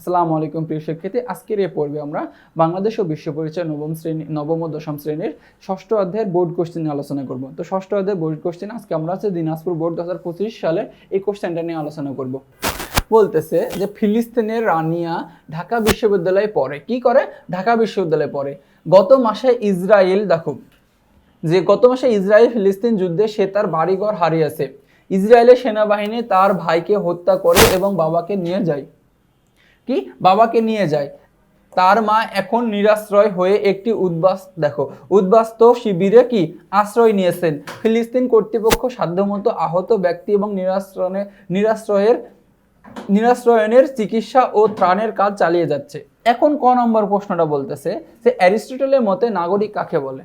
আসসালামু আলাইকুম প্রিয় শিক্ষার্থী, আজকের এই পর্বে আমরা বাংলাদেশ ও বিশ্ব পরিচয় নবম ও দশম শ্রেণীর ষষ্ঠ অধ্যায়ের বোর্ড কোশ্চেন নিয়ে আলোচনা করব। তো ষষ্ঠ অধ্যায়ের বোর্ড কোশ্চেন আজকে আমরা দিনাজপুর বোর্ড 2025 সালের এই কোশ্চেনটা নিয়ে আলোচনা করব। বলতেছে যে ফিলিস্তিনের রানিয়া ঢাকা বিশ্ববিদ্যালয়ে পড়ে। কি করে? ঢাকা বিশ্ববিদ্যালয়ে পড়ে। গত মাসে ইসরায়েল ফিলিস্তিন যুদ্ধে সে তার বাড়িঘর হারিয়েছে। ইসরায়েলের সেনাবাহিনী তার ভাইকে হত্যা করে এবং বাবাকে নিয়ে যায়। তার মা এখন নিরাশ্রয় হয়ে একটি উদ্বাস্ত শিবিরে আশ্রয় নিয়েছেন। ফিলিস্তিন কর্তৃপক্ষ সাধ্যমতো আহত ব্যক্তি এবং নিরাশ্রয়নের চিকিৎসা ও ত্রাণের কাজ চালিয়ে যাচ্ছে। এখন ক নম্বর প্রশ্নটা বলতেছে যে অ্যারিস্টটলের মতে নাগরিক কাকে বলে।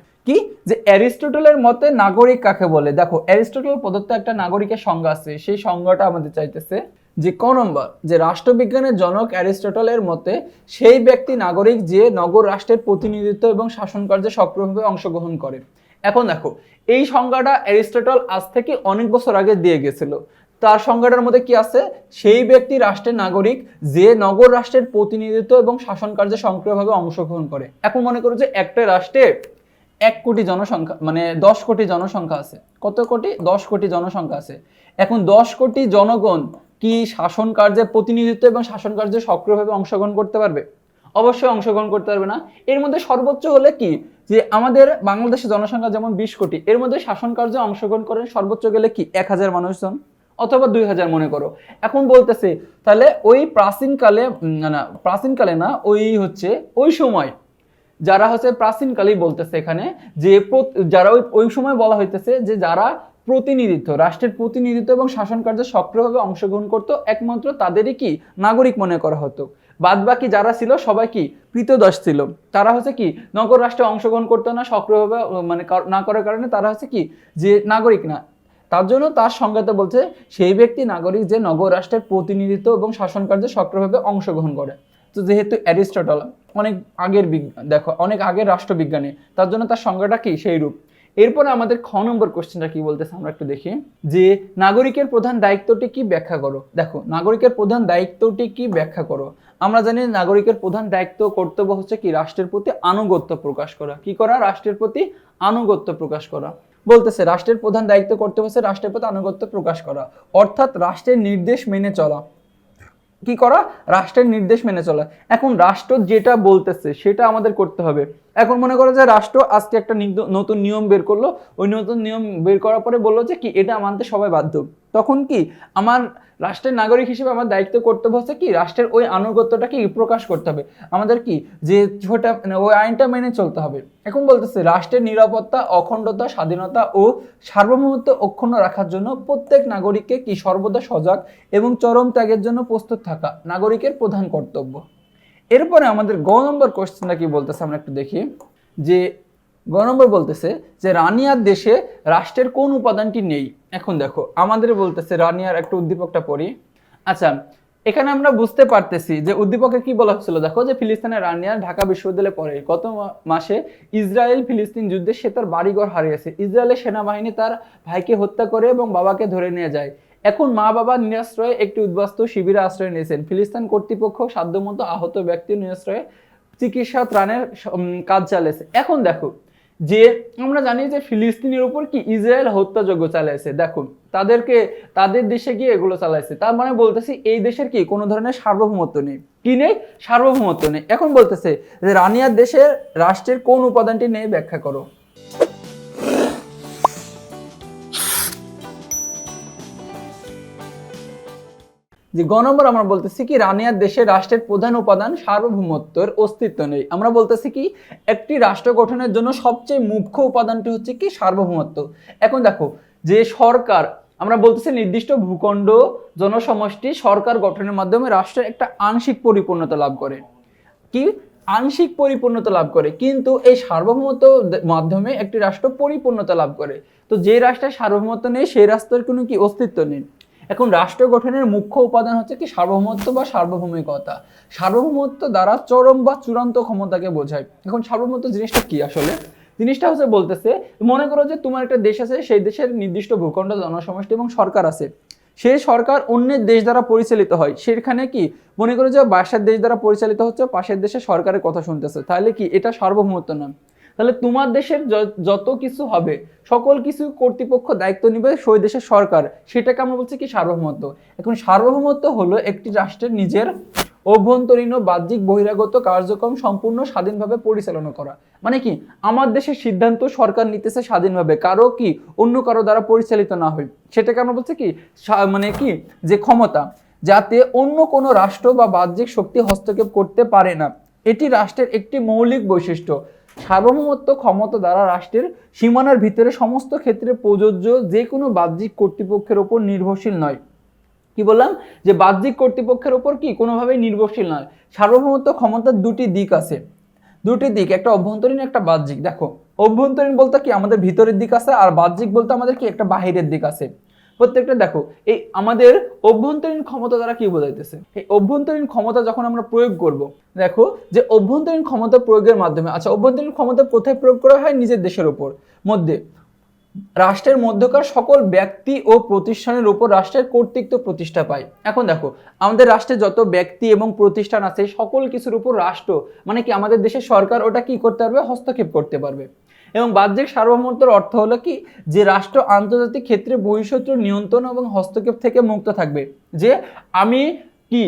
অ্যারিস্টটলের মতে নাগরিক কাকে বলে? দেখো, অ্যারিস্টটল প্রদত্ত একটা নাগরিকের সংজ্ঞা আছে, সেই সংজ্ঞাটা আমাদের চাইতেছে যে ক নম্বর, যে রাষ্ট্রবিজ্ঞানের জনক অ্যারিস্টটলের মতে সেই ব্যক্তি নাগরিক যে নগর রাষ্ট্রের প্রতিনিধিত্ব এবং শাসন কার্যে সক্রিয়ভাবে অংশগ্রহণ করে। এখন দেখো, এই সংজ্ঞাটা অ্যারিস্টটল আজ থেকে অনেক বছর আগে দিয়ে গেছিল। তার সংজ্ঞাটার মধ্যে কি আছে? সেই ব্যক্তি রাষ্ট্রের নাগরিক যে নগর রাষ্ট্রের প্রতিনিধিত্ব এবং শাসন কার্যে সক্রিয়ভাবে অংশগ্রহণ করে। এখন মনে করো যে একটা রাষ্ট্রে 1 কোটি জনসংখ্যা, মানে 10 কোটি জনসংখ্যা আছে। কত কোটি? 10 কোটি জনসংখ্যা আছে। এখন 10 কোটি জনগণ কি শাসন কার্যে প্রতিনিধিত্ব এবং শাসন কার্যে সক্রিয়ভাবে অংশগ্রহণ করতে পারবে? অবশ্যই অংশগ্রহণ করতে পারবে না। এর মধ্যে সর্বোচ্চ হলে কি, যে আমাদের বাংলাদেশের জনসংখ্যা যেমন 20 কোটি, এর মধ্যে শাসন কার্যে অংশগ্রহণ করেন সর্বোচ্চ গেলে কি 1000 মানুষজন অথবা 2000 মনে করো। এখন বলতেছে তাহলে ওই প্রাচীনকালে না, ওই সময় যারা প্রাচীনকালেই বলতেছে এখানে যে যারা ওই সময় বলা হইতেছে যে যারা রাষ্ট্রের প্রতিনিধিত্ব এবং শাসন কার্যে সক্রিয়ভাবে অংশগ্রহণ করতো, একমাত্র তাদেরই কি নাগরিক মনে করা হতো। বাদ বাকি যারা ছিল সবাই কি ক্রীতদাস ছিল। তারা কি নগর রাষ্ট্রে অংশগ্রহণ করতো না সক্রিয়ভাবে, মানে না করার কারণে তারা কি যে নাগরিক না। তার জন্য তার সংজ্ঞাতে বলছে সেই ব্যক্তি নাগরিক যে নগর রাষ্ট্রের প্রতিনিধিত্ব এবং শাসন কার্যে সক্রিয়ভাবে অংশগ্রহণ করে। তো যেহেতু অ্যারিস্টটল অনেক আগের রাষ্ট্রবিজ্ঞানী, তার জন্য তার সংজ্ঞাটা কি সেই রূপ। এরপরে আমাদের খ নম্বর কোশ্চেনটা কি বলতেছে আমরা একটু দেখি, যে নাগরিকের প্রধান দায়িত্বটি কি ব্যাখ্যা করো। দেখো, নাগরিকের প্রধান দায়িত্বটি কি ব্যাখ্যা করো। আমরা জানি নাগরিকের প্রধান দায়িত্ব কর্তব্য হচ্ছে কি রাষ্ট্রের প্রতি আনুগত্য প্রকাশ করা। কি করা? রাষ্ট্রের প্রতি আনুগত্য প্রকাশ করা। বলতেছে রাষ্ট্রের প্রধান দায়িত্ব কর্তব্য হচ্ছে রাষ্ট্রের প্রতি আনুগত্য প্রকাশ করা, অর্থাৎ রাষ্ট্রের নির্দেশ মেনে চলা। কি করা? রাষ্ট্রের নির্দেশ মেনে চলা। এখন রাষ্ট্র যেটা বলতেছে সেটা আমাদের করতে হবে। এখন মনে করো যে রাষ্ট্র আজকে একটা নতুন নিয়ম বের করলো, ওই নতুন নিয়ম বের করার পরে বললো যে কি এটা মানতে সবাই বাধ্য। তখন কি আমার রাষ্ট্রের নাগরিক হিসেবে আমার দায়িত্ব কর্তব্য হচ্ছে কি রাষ্ট্রের ওই আনুগত্যটা কি প্রকাশ করতে হবে। আমাদের কি যে ওই আইনটা মেনে চলতে হবে। এখন বলতেছে রাষ্ট্রের নিরাপত্তা, অখণ্ডতা, স্বাধীনতা ও সার্বভৌমত্ব অক্ষুণ্ণ রাখার জন্য প্রত্যেক নাগরিককে কি সর্বদা সজাগ এবং চরম ত্যাগের জন্য প্রস্তুত থাকা নাগরিকের প্রধান কর্তব্য। এরপরে আমাদের গ নম্বর কোশ্চেনটা কি বলতেছে আমরা একটু দেখি, যে গ নম্বর বলতেছে যে রানিয়ার দেশে রাষ্ট্রের কোন উপাদানটি নেই। এখন দেখো, আমাদের বলতেছে রানিয়ার একটা উদ্দীপকটা পড়ি। আচ্ছা, এখানে আমরা বুঝতে পারতেছি যে উদ্দীপকে কি বলা হচ্ছিল। দেখো, যে ফিলিস্তিনের রানিয়া ঢাকা বিশ্ববিদ্যালয়ে পড়ে। গত মাসে ইসরায়েল ফিলিস্তিন যুদ্ধে সে তার বাড়িঘর হারিয়েছে। ইসরায়েলের সেনাবাহিনী তার ভাইকে হত্যা করে এবং বাবাকে ধরে নিয়ে যায়। এখন মা বাবা নিরাশ্রয়ে একটি উদ্বাস্ত শিবিরে আশ্রয় নিয়েছেন। ফিলিস্তিন কর্তৃপক্ষ সাধ্যমতো আহত ব্যক্তি নিরাশ্রয়ে চিকিৎসা ত্রাণের কাজ চালিয়েছে। এখন দেখো, যে আমরা জানি যে ফিলিস্তিনের উপর কি ইসরায়েল হত্যাযজ্ঞ চালাইছে। দেখো, তাদের দেশে গিয়ে এগুলো চালাইছে। তার মানে বলতেছি এই দেশের কি কোনো ধরনের সার্বভৌমত্ব নেই। কি নেই? সার্বভৌমত্ব নেই। এখন বলতেছে যে রানিয়ার দেশের রাষ্ট্রের কোন উপাদানটি নেই ব্যাখ্যা করো। যে গ নম্বর আমরা বলতেছি কি রানিয়ার দেশে রাষ্ট্রের প্রধান উপাদান সার্বভৌমত্বের অস্তিত্ব নেই। আমরা বলতেছি কি একটি রাষ্ট্র গঠনের জন্য সবচেয়ে মুখ্য উপাদানটি হচ্ছে কি সার্বভৌমত্ব। এখন দেখো, যে সরকার, আমরা বলতেছি নির্দিষ্ট ভূখণ্ড জনসমষ্টি সরকার গঠনের মাধ্যমে রাষ্ট্রের একটা আংশিক পরিপূর্ণতা লাভ করে। কি? আংশিক পরিপূর্ণতা লাভ করে। কিন্তু এই সার্বভৌমত্ব মাধ্যমে একটি রাষ্ট্র পরিপূর্ণতা লাভ করে। তো যে রাষ্ট্রের সার্বভৌমত্ব নেই সেই রাষ্ট্রের কোনো কি অস্তিত্ব নেই। এখন রাষ্ট্র গঠনের মুখ্য উপাদান হচ্ছে কি সার্বভৌমত্ব বা সার্বভৌমিকতা। সার্বভৌমত্ব দ্বারা চরম বা চূড়ান্ত ক্ষমতাকে বোঝায়। এখন সার্বভৌমত্ব জিনিসটা কি আসলে? জিনিসটা হচ্ছে বলতেছে, মনে করো যে তোমার একটা দেশ আছে, সেই দেশের নির্দিষ্ট ভূখণ্ড জনসমষ্টি এবং সরকার আছে। সেই সরকার অন্যের দেশ দ্বারা পরিচালিত হয়, সেখানে কি মনে করো যে পাশের দেশ দ্বারা পরিচালিত হচ্ছে, পাশের দেশের সরকারের কথা শুনতেছে, তাহলে কি এটা সার্বভৌমত্ব না? তাহলে তোমার দেশের যত কিছু হবে সকল কিছু কর্তৃপক্ষ দায়িত্ব নিবে সেই দেশের সরকার, সেটাকে আমরা বলছি কি সার্বভৌমত্ব। এখন সার্বভৌমত্ব হলো একটি রাষ্ট্রের নিজের অভ্যন্তরীণ ও বাহ্যিক বহিরাগত কার্যক্রম সম্পূর্ণ স্বাধীনভাবে পরিচালনা করা। মানে কি আমার দেশের সিদ্ধান্ত সরকার নিতেছে স্বাধীনভাবে, কারো কি অন্য কারো দ্বারা পরিচালিত না হয়, সেটাকে আমরা বলছি কি মানে কি যে ক্ষমতা, যাতে অন্য কোনো রাষ্ট্র বা বাহ্যিক শক্তি হস্তক্ষেপ করতে পারে না। এটি রাষ্ট্রের একটি মৌলিক বৈশিষ্ট্য। সার্বভৌমত্ব ক্ষমতা দ্বারা রাষ্ট্রের সীমানার ভিতরে সমস্ত ক্ষেত্রে প্রযোজ্য, যে কোনো বাহ্যিক কর্তৃপক্ষের উপর নির্ভরশীল নয়। কি বললাম যে বাহ্যিক কর্তৃপক্ষের উপর কি কোনোভাবেই নির্ভরশীল নয়। সার্বভৌমত্ব ক্ষমতার দুটি দিক আছে, দুটি দিক, একটা অভ্যন্তরীণ একটা বাহ্যিক। দেখো অভ্যন্তরীণ বলতে কি আমাদের ভিতরের দিক আছে, আর বাহ্যিক বলতে আমাদের কি একটা বাহিরের দিক আছে প্রত্যেকটা। দেখো এই আমাদের অভ্যন্তরীণ ক্ষমতা দ্বারা কি বোঝাইতেছে, এই অভ্যন্তরীণ ক্ষমতা যখন আমরা প্রয়োগ করব, দেখো যে অভ্যন্তরীণ ক্ষমতা প্রয়োগের মাধ্যমে, আচ্ছা অভ্যন্তরীণ ক্ষমতা কোথায় প্রয়োগ করা হয়? নিজের দেশের উপর মধ্যে, রাষ্ট্রের মধ্যকার সকল ব্যক্তি ও প্রতিষ্ঠানের উপর রাষ্ট্রের কর্তৃত্ব প্রতিষ্ঠা পায়। এখন দেখো আমাদের রাষ্ট্রে যত ব্যক্তি এবং প্রতিষ্ঠান আছে সকল কিছুর উপর রাষ্ট্র মানে কি আমাদের দেশের সরকার ওটা কি করতে পারবে? হস্তক্ষেপ করতে পারবে। এবং বাহ্যিক সার্বভৌমত্বের অর্থ হলো কি যে রাষ্ট্র আন্তর্জাতিক ক্ষেত্রে বহিঃশত্রুর নিয়ন্ত্রণ এবং হস্তক্ষেপ থেকে মুক্ত থাকবে। যে আমি কি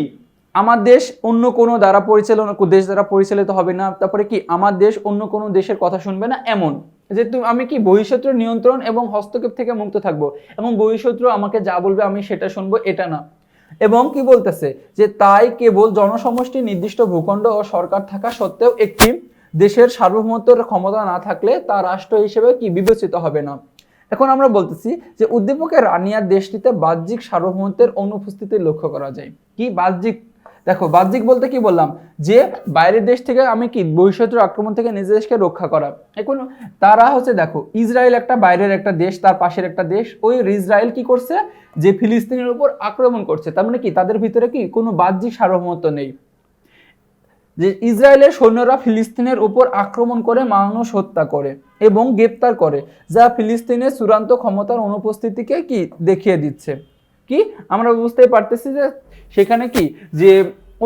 আমার দেশ অন্য কোনো দ্বারা পরিচালনা দেশ দ্বারা পরিচালিত হবে না, তারপরে কি আমার দেশ অন্য কোনো দেশের কথা শুনবে না, এমন যে আমি কি বহিঃশত্রুর নিয়ন্ত্রণ এবং হস্তক্ষেপ থেকে মুক্ত থাকবো, এবং বহিঃশত্রু আমাকে যা বলবে আমি সেটা শুনবো, এটা না। এবং কি বলতেছে যে তাই কেবল জনসমষ্টি নির্দিষ্ট ভূখণ্ড ও সরকার থাকা সত্ত্বেও একটি দেশের সার্বভৌমত্বের ক্ষমতা না থাকলে তা রাষ্ট্র হিসেবে কি বিবেচিত হবে না। এখন আমরা বলতেছি যে উদ্দীপকের রানিয়ার দেশটিতে বাহ্যিক সার্বভৌমত্বের অনুপস্থিতি লক্ষ্য করা যায়। কি বাহ্যিক? দেখো বাহ্যিক বলতে কি বললাম যে বাইরের দেশ থেকে আমি কি বহিঃশত্রুর আক্রমণ থেকে নিজের দেশকে রক্ষা করা। এখন তারা হচ্ছে দেখো ইসরায়েল একটা বাইরের একটা দেশ, তার পাশের একটা দেশ, ওই ইসরায়েল কি করছে যে ফিলিস্তিনের উপর আক্রমণ করছে, তার মানে কি তাদের ভিতরে কি কোনো বাহ্যিক সার্বভৌমত্ব নেই। যে ইসরায়েলের সৈন্যরা ফিলিস্তিনের উপর আক্রমণ করে মানুষ হত্যা করে এবং গ্রেপ্তার করে, যা ফিলিস্তিনের চূড়ান্ত ক্ষমতার অনুপস্থিতিকে কি দেখিয়ে দিচ্ছে। কি আমরা বুঝতে পারতেছি যে সেখানে কি যে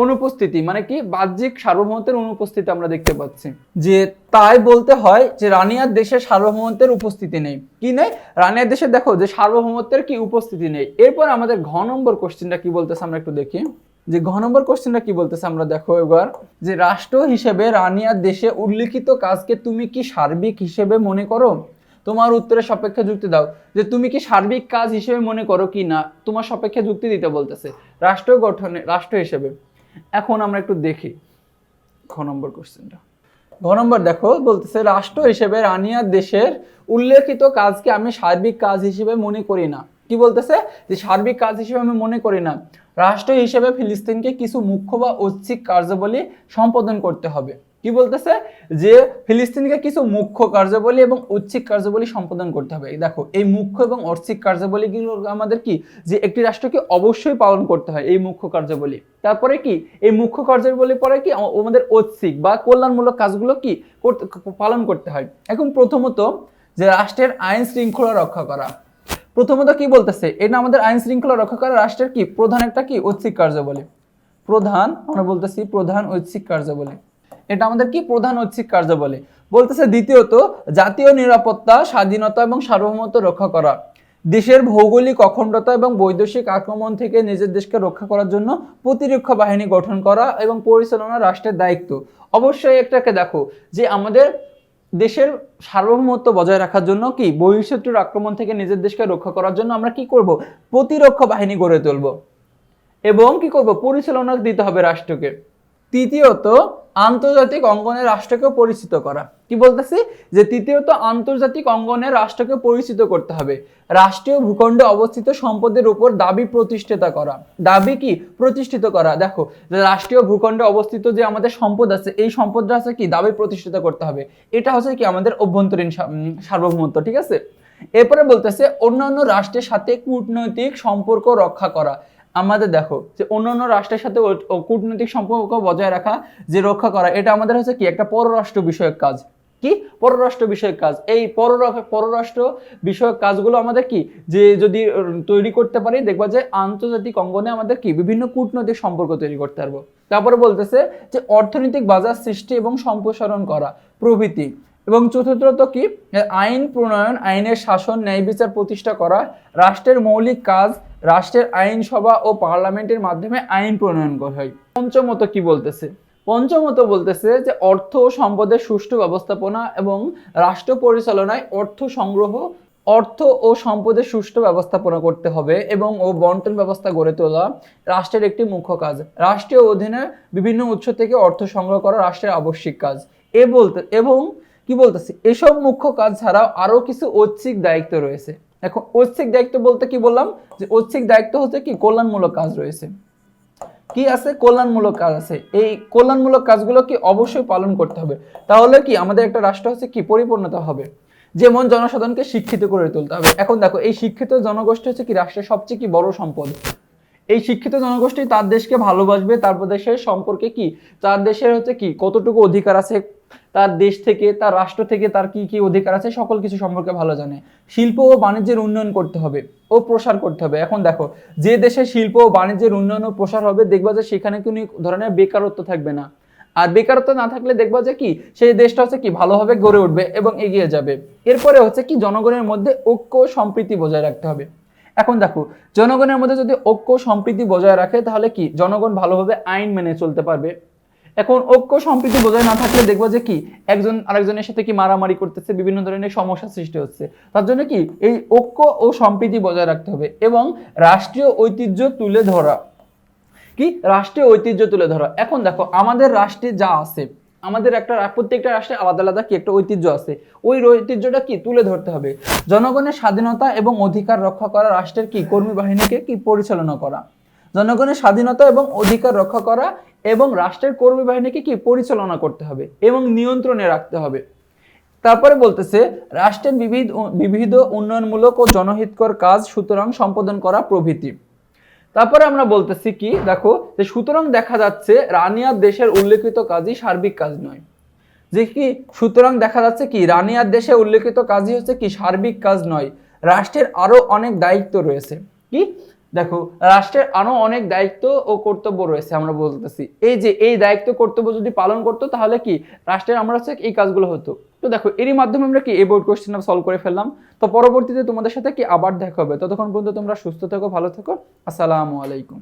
অনুপস্থিতি মানে কি বাহ্যিক সার্বভৌমত্বের অনুপস্থিতি আমরা দেখতে পাচ্ছি। যে তাই বলতে হয় যে রানিয়ার দেশে সার্বভৌমত্বের উপস্থিতি নেই। কি নেই? রানিয়ার দেশে দেখো যে সার্বভৌমত্বের কি উপস্থিতি নেই। এরপর আমাদের ঘ নম্বর কোশ্চেনটা কি বলতেছে আমরা একটু দেখি। যে ঘ নম্বর কোশ্চেনটা কি বলতেছে আমরা দেখো এবার, যে রাষ্ট্র হিসেবে রানিয়ার দেশে উল্লিখিত কাজকে তুমি কি সার্বিক হিসেবে মনে করো? তোমার উত্তরের সাপেক্ষে যুক্তি দাও যে তুমি কি সার্বিক কাজ হিসেবে মনে করো কি না, তোমার সাপেক্ষে যুক্তি দিতে বলতেছে রাষ্ট্র গঠনে, রাষ্ট্র হিসেবে। এখন আমরা একটু দেখি ঘ নম্বর কোশ্চেনটা। ঘ নম্বর দেখো বলতেছে রাষ্ট্র হিসেবে রানিয়ার দেশের উল্লেখিত কাজকে আমি সার্বিক কাজ হিসেবে মনে করি না। কি বলতেছে যে সার্বিক কাজ হিসেবে আমি মনে করি না, রাষ্ট্র হিসেবে ফিলিস্তিনকে কিছু মুখ্য বা ঐচ্ছিক কার্যাবলী সম্পাদন করতে হবে। কি বলতেছে যে ফিলিস্তিনকে কিছু মুখ্য কার্যাবলী এবং ঐচ্ছিক কার্যাবলী সম্পাদন করতে হবে। দেখো এই মুখ্য এবং ঐচ্ছিক কার্যাবলীগুলো আমাদের কি যে একটি রাষ্ট্রকে অবশ্যই পালন করতে হয় এই মুখ্য কার্যাবলী। তারপরে কি এই মুখ্য কার্যাবলী পরে কি আমাদের ঐচ্ছিক বা কল্যাণমূলক কাজগুলো কি পালন করতে হয়। এখন প্রথমত যে রাষ্ট্রের আইন শৃঙ্খলা রক্ষা করা, প্রথমত কি বলতেছে এটা আমাদের আইন শৃঙ্খলা রক্ষা করা রাষ্ট্রের কি প্রধান একটা কি ঐচ্ছিক কার্যাবলী। প্রধান আমরা বলতেছি প্রধান ঐচ্ছিক কার্যাবলী, এটা আমাদের কি প্রধান ঐচ্ছিক কার্যাবলী বলতেছে। দ্বিতীয়ত জাতীয় নিরাপত্তা, স্বাধীনতা এবং সার্বভৌমত্ব রক্ষা করা, দেশের ভৌগোলিক অখণ্ডতা এবং বৈদেশিক আক্রমণ থেকে নিজের দেশকে রক্ষা করার জন্য প্রতিরক্ষা বাহিনী গঠন করা এবং পরিচালনা রাষ্ট্রের দায়িত্ব। অবশ্যই একটাকে দেখো যে আমাদের দেশের সার্বভৌমত্ব বজায় রাখার জন্য কি বহিঃশত্রুর আক্রমণ থেকে নিজের দেশকে রক্ষা করার জন্য আমরা কি করব? প্রতিরক্ষা বাহিনী গড়ে তুলব এবং কি করব? পরিচালনা দিতে হবে রাষ্ট্রকে। তৃতীয়ত আন্তর্জাতিক অঙ্গনে রাষ্ট্রকে পরিচিত করা। কি বলতেছি যে তৃতীয়ত আন্তর্জাতিক অঙ্গনে রাষ্ট্রকে পরিচিত করতে হবে। রাষ্ট্রীয় ভূখণ্ডে অবস্থিত সম্পদের উপর দাবি প্রতিষ্ঠিত করা, দাবি কি প্রতিষ্ঠিত করা। দেখো যে রাষ্ট্রীয় ভূখণ্ডে অবস্থিত যে আমাদের সম্পদ আছে এই সম্পদটা আছে কি দাবি প্রতিষ্ঠিত করতে হবে। এটা হচ্ছে কি আমাদের অভ্যন্তরীণ সার্বভৌমত্ব। ঠিক আছে, এরপরে বলতেছে অন্যান্য রাষ্ট্রের সাথে কূটনৈতিক সম্পর্ক রক্ষা করা। আমাদের দেখো যে অন্যান্য রাষ্ট্রের সাথে কূটনৈতিক সম্পর্ক বজায় রাখা, যে রক্ষা করা, এটা আমাদের হচ্ছে কি একটা পররাষ্ট্র বিষয়ক কাজ। কি পররাষ্ট্র বিষয়ক কাজ। এই পররাষ্ট্র বিষয়ক কাজগুলো আমাদের কি যে যদি তৈরি করতে পারি, দেখবা যে আন্তর্জাতিক অঙ্গনে আমাদের কি বিভিন্ন কূটনৈতিক সম্পর্ক তৈরি করতে পারবো। তারপরে বলতেছে যে অর্থনৈতিক বাজার সৃষ্টি এবং সম্প্রসারণ করা প্রভৃতি। এবং চতুর্থত কি আইন প্রণয়ন, আইনের শাসন, ন্যায় বিচার প্রতিষ্ঠা করা। রাষ্ট্রের মৌলিক কাজ রাষ্ট্রের আইনসভা ও পার্লামেন্টের মাধ্যমে আইন প্রণয়ন করা হয়। পঞ্চমত কি বলতেছে, পঞ্চমত বলতেছে যে অর্থ ও সম্পদের সুষ্ঠু ব্যবস্থাপনা এবং রাষ্ট্র পরিচালনায় অর্থ সংগ্রহ, অর্থ ও সম্পদের সুষ্ঠু ব্যবস্থাপনা করতে হবে এবং বন্টন ব্যবস্থা গড়ে তোলা রাষ্ট্রের একটি মুখ্য কাজ। রাষ্ট্রীয় অধীনে বিভিন্ন উৎস থেকে অর্থ সংগ্রহ করা রাষ্ট্রের আবশ্যিক কাজ। এবং কি বলতেছে, এসব মুখ্য কাজ ছাড়াও আরো কিছু ঐচ্ছিক দায়িত্ব রয়েছে। এখন ঐচ্ছিক দায়িত্ব বলতে কি বললাম, যে ঐচ্ছিক দায়িত্ব হচ্ছে কি কল্যাণমূলক কাজ রয়েছে। কি আছে, কল্যাণমূলক কাজ আছে। এই কল্যাণমূলক কাজগুলো কি অবশ্যই পালন করতে হবে, তাহলে কি আমাদের একটা রাষ্ট্র হচ্ছে কি পরিপূর্ণতা হবে। যেমন জনসাধারণকে শিক্ষিত করে তুলতে হবে। এখন দেখো এই শিক্ষিত জনগোষ্ঠী হচ্ছে কি রাষ্ট্রের সবচেয়ে কি বড় সম্পদ। এই শিক্ষিত জনগোষ্ঠী তার দেশকে ভালোবাসবে, তারপর দেশের সম্পর্কে কি তার দেশের হচ্ছে কি কতটুকু অধিকার আছে, তার দেশ থেকে তার রাষ্ট্র থেকে তার কি কি অধিকার আছে সকল কিছু সম্পর্কে ভালো জানে। শিল্প ও বাণিজ্যের উন্নয়ন করতে হবে ও প্রসার করতে হবে। এখন দেখো যে দেশে শিল্প ও বাণিজ্যের উন্নয়ন ও প্রসার হবে, দেখবা যে সেখানে কোনো ধরনের বেকারত্ব থাকবে না। আর বেকারত্ব না থাকলে দেখবা যে কি সেই দেশটা হচ্ছে কি ভালোভাবে গড়ে উঠবে এবং এগিয়ে যাবে। এরপরে হচ্ছে কি জনগণের মধ্যে ঐক্য সম্প্রীতি বজায় রাখতে হবে। এখন দেখো জনগণের মধ্যে যদি ঐক্য সম্প্রীতি বজায় রাখে তাহলে কি জনগণ ভালোভাবে আইন মেনে চলতে পারবে। এখন ঐক্য সম্প্রীতি বজায় না থাকলে দেখবো যে কি একজন আরেকজনের সাথে কি মারামারি করতেছে, বিভিন্ন ধরনের সমস্যা সৃষ্টি হচ্ছে। তার জন্য কি এই ঐক্য ও সম্প্রীতি বজায় রাখতে হবে এবং রাষ্ট্রীয় ঐতিহ্য তুলে ধরা। কি রাষ্ট্রীয় ঐতিহ্য তুলে ধরা। এখন দেখো আমাদের রাষ্ট্রে যা আছে, আমাদের প্রত্যেকটা রাষ্ট্রে আলাদা আলাদা কি একটা ঐতিহ্য আছে, ওই ঐতিহ্যটা কি তুলে ধরতে হবে। জনগণের স্বাধীনতা এবং অধিকার রক্ষা করা রাষ্ট্রের কি কর্মী বাহিনীকে কি পরিচালনা করা। জনগণের স্বাধীনতা এবং অধিকার রক্ষা করা এবং রাষ্ট্রের কর্মী বাহিনীকে কি পরিচালনা করতে হবে এবং নিয়ন্ত্রণে রাখতে হবে। তারপরে বলতেছে রাষ্ট্রের বিবিধ উন্নয়নমূলক ও জনহিতকর কাজ সুতরাং সম্পাদন করা প্রভৃতি। তারপরে আমরা বলতেছি কি দেখো যে সুতরাং দেখা যাচ্ছে রানিয়ার দেশের উল্লেখিত কাজই সার্বিক কাজ নয়। যে কি সুতরাং দেখা যাচ্ছে কি রানিয়ার দেশে উল্লেখিত কাজই হচ্ছে কি সার্বিক কাজ নয়, রাষ্ট্রের আরো অনেক দায়িত্ব রয়েছে। কি দেখো রাষ্ট্রের আরো অনেক দায়িত্ব ও কর্তব্য রয়েছে। আমরা বলতেছি এই যে এই দায়িত্ব কর্তব্য যদি পালন করতো তাহলে কি রাষ্ট্রের আমরা হচ্ছে এই কাজগুলো হতো। তো দেখো এরই মাধ্যমে আমরা কি এই বোর্ড কোশ্চেন সলভ করে ফেললাম। তো পরবর্তীতে তোমাদের সাথে কি আবার দেখা হবে, ততক্ষণ পর্যন্ত তোমরা সুস্থ থেকো, ভালো থেকো। আসসালামু আলাইকুম।